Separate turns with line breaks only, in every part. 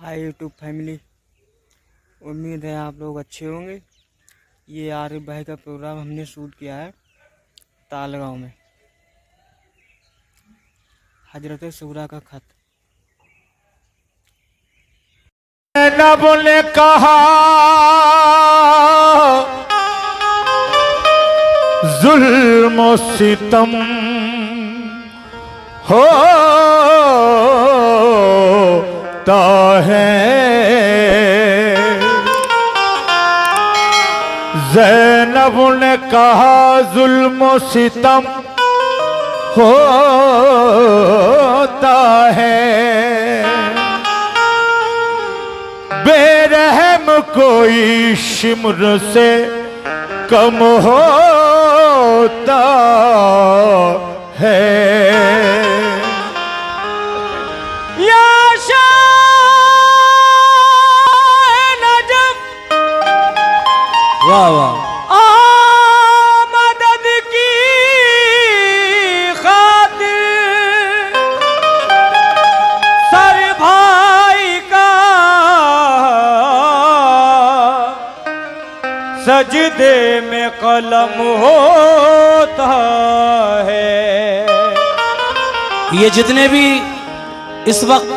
Hi YouTube family, उम्मीद है आप लोग अच्छे होंगे। ये आरिफ भाई का प्रोग्राम हमने शूट किया है तालगांव में। हजरत सुगरा का खत।
नब ने कहा जुल्म सितम होता है, ज़ैनब ने कहा जुल्म सितम होता है, बेरहम कोई शिमर से कम होता है। या शाह नजफ,
वाह वाह,
मदद की खातिर सर भाई का सजदे में कलम होता है।
ये जितने भी इस वक्त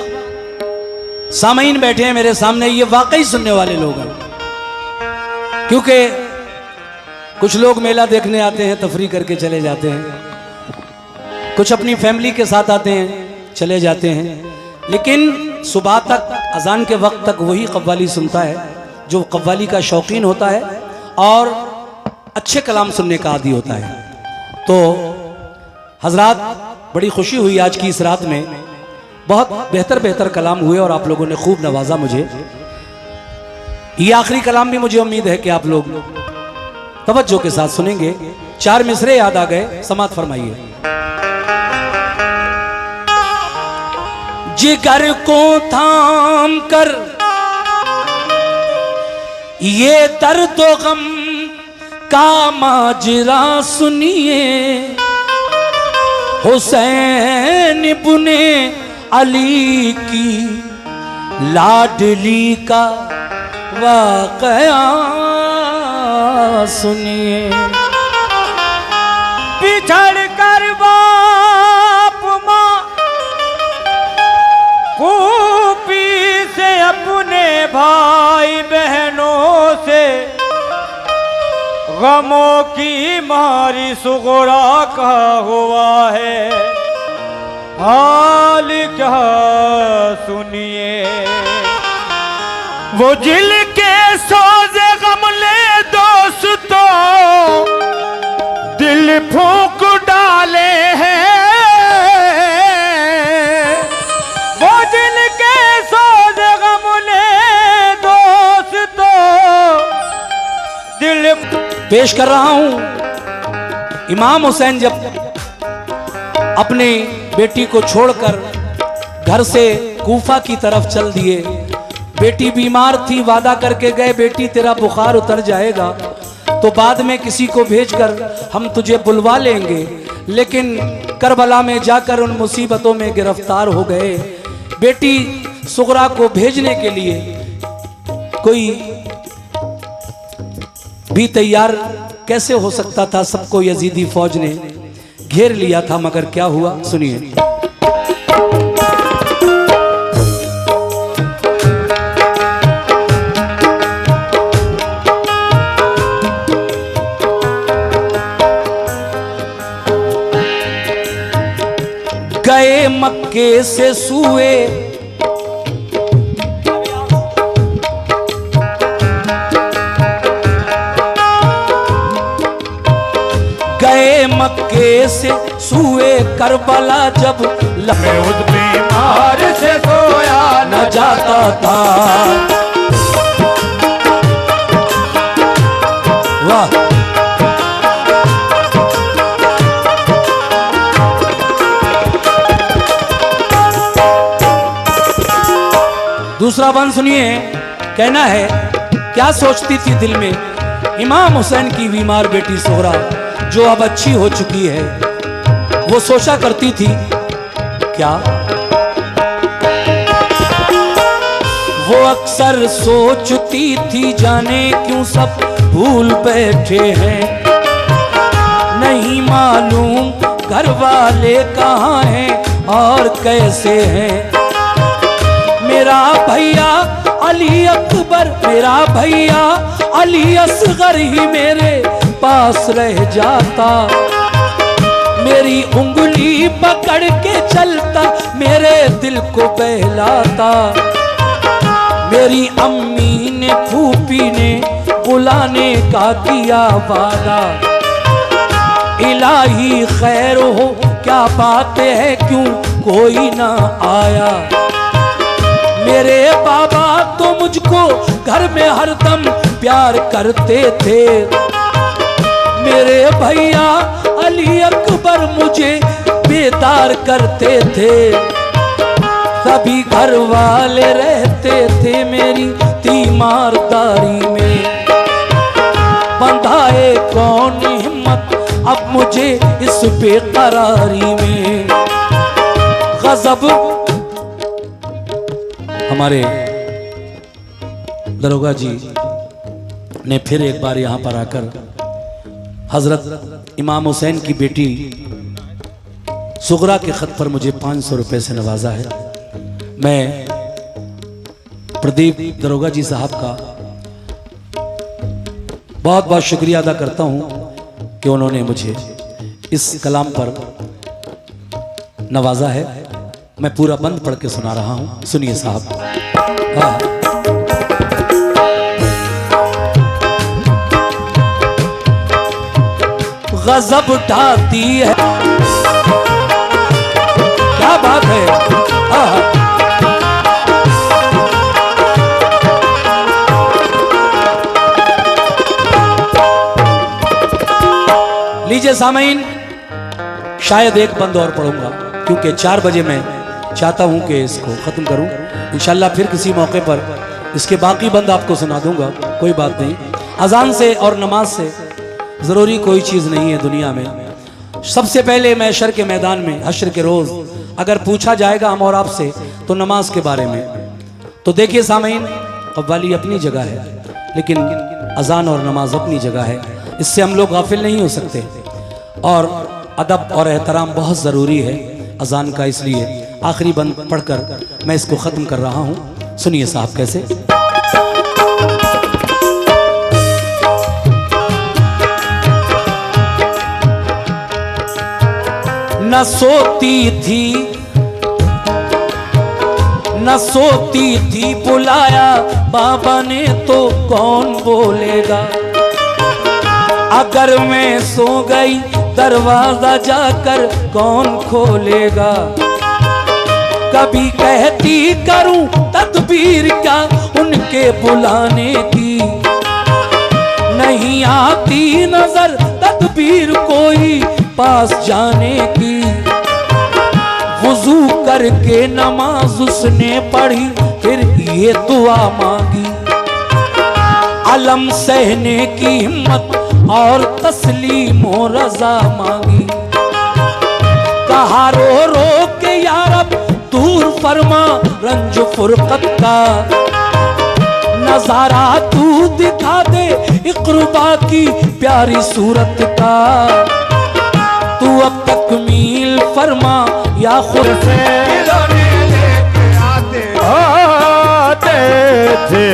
सामईन बैठे हैं मेरे सामने, ये वाकई सुनने वाले लोग हैं। क्योंकि कुछ लोग मेला देखने आते हैं, तफरी करके चले जाते हैं, कुछ अपनी फैमिली के साथ आते हैं, चले जाते हैं, लेकिन सुबह तक अजान के वक्त तक वही कव्वाली सुनता है जो कव्वाली का शौकीन होता है और अच्छे कलाम सुनने का आदी होता है। तो हजरात, बड़ी खुशी हुई आज की इस रात में, बहुत बेहतर बेहतर कलाम हुए और आप लोगों ने खूब नवाजा मुझे। ये आखिरी कलाम भी मुझे उम्मीद है कि आप लोग तवज्जो के साथ सुनेंगे। 4 मिसरे याद आ गए, समात फरमाइए। जिगर को थाम कर ये दर्द व गम का माजरा सुनिए, हुसैन इब्ने अली की लाडली का वाक़या सुनिए।
बिछड़ कर बाप माँ फूफी से, अपने भाई बहनों से, गमों की मारी सुगरा का हुआ है हाल क्या सुनिए। वो जिल के सोजे गम ले दोस्तों दिल फूंक डाले हैं, वो जिल के सोजे गम ले दोस्तों दिल।
पेश कर रहा हूं, इमाम हुसैन जब अपनी बेटी को छोड़कर घर से कूफा की तरफ चल दिए, बेटी बीमार थी, वादा करके गए बेटी तेरा बुखार उतर जाएगा तो बाद में किसी को भेजकर हम तुझे बुलवा लेंगे, लेकिन करबला में जाकर उन मुसीबतों में गिरफ्तार हो गए। बेटी सुगरा को भेजने के लिए कोई भी तैयार कैसे हो सकता था, सबको यजीदी फौज ने घेर लिया था, मगर क्या हुआ सुनिए। गए मक्के से सुए, गए मक्के से सुए, करबला जब लम्हे उस बीमार से सोया न जाता था। वाह, दूसरा बंद सुनिए। कहना है क्या सोचती थी दिल में इमाम हुसैन की बीमार बेटी सुगरा, जो अब अच्छी हो चुकी है, वो सोचा करती थी क्या वो अक्सर सोचती थी जाने क्यों सब भूल बैठे हैं, नहीं मालूम घर वाले कहाँ हैं और कैसे हैं। मेरा भैया अली अकबर, मेरा भैया अली असगर ही मेरे पास रह जाता, मेरी उंगली पकड़ के चलता, मेरे दिल को बहलाता। मेरी अम्मी ने फूफी ने बुलाने का किया वादा, इलाही खैर हो क्या बात है क्यों कोई ना आया। मेरे बाबा तो मुझको घर में हरदम प्यार करते थे, मेरे भैया अली अकबर मुझे बेदार करते थे। सभी घर वाले रहते थे मेरी तीमारदारी में, बंधाए कौन हिम्मत अब मुझे इस बेकरारी में। गजब हमारे दरोगा जी ने फिर एक बार यहाँ पर आकर हजरत इमाम हुसैन की बेटी सुगरा के खत पर मुझे 500 रुपए से नवाजा है। मैं प्रदीप दरोगा जी साहब का बहुत बहुत शुक्रिया अदा करता हूं कि उन्होंने मुझे इस कलाम पर नवाजा है। मैं पूरा बंद पढ़ के सुना रहा हूं, सुनिए साहब। हाँ। गजब ढाती है, क्या बात है। हाँ। लीजिए सामीन, शायद एक बंद और पढ़ूंगा क्योंकि 4 बजे मैं चाहता हूं कि इसको खत्म करूं। इंशाल्लाह फिर किसी मौके पर इसके बाकी बंद आपको सुना दूंगा, कोई बात नहीं। अजान से और नमाज से जरूरी कोई चीज नहीं है दुनिया में। सबसे पहले महशर के मैदान में हश्र के रोज अगर पूछा जाएगा हम और आपसे तो नमाज के बारे में, तो देखिए सामीन, कव्वाली अपनी जगह है लेकिन अजान और नमाज अपनी जगह है, इससे हम लोग गाफिल नहीं हो सकते। और अदब और एहतराम बहुत ज़रूरी है अजान का, इसलिए आखिरी बंद पढ़कर मैं इसको ख़त्म कर रहा हूँ। सुनिए साहब कैसे। न सोती थी बुलाया बाबा ने तो कौन बोलेगा, अगर मैं सो गई दरवाजा जाकर कौन खोलेगा। कभी कहती करूं तदबीर क्या उनके बुलाने की, नहीं आती नजर तदबीर कोई पास जाने की। वुजू करके नमाज उसने पढ़ी फिर ये दुआ मांगी, अलम सहने की हिम्मत और तस्लीम व रजा मांगी। कहा रो रो के या रब दूर फरमा रंज फुरकत का, नजारा तू दिखा दे इक़्रुबा की प्यारी सूरत का। तू अब तकमील फरमा या खुद से
आते थे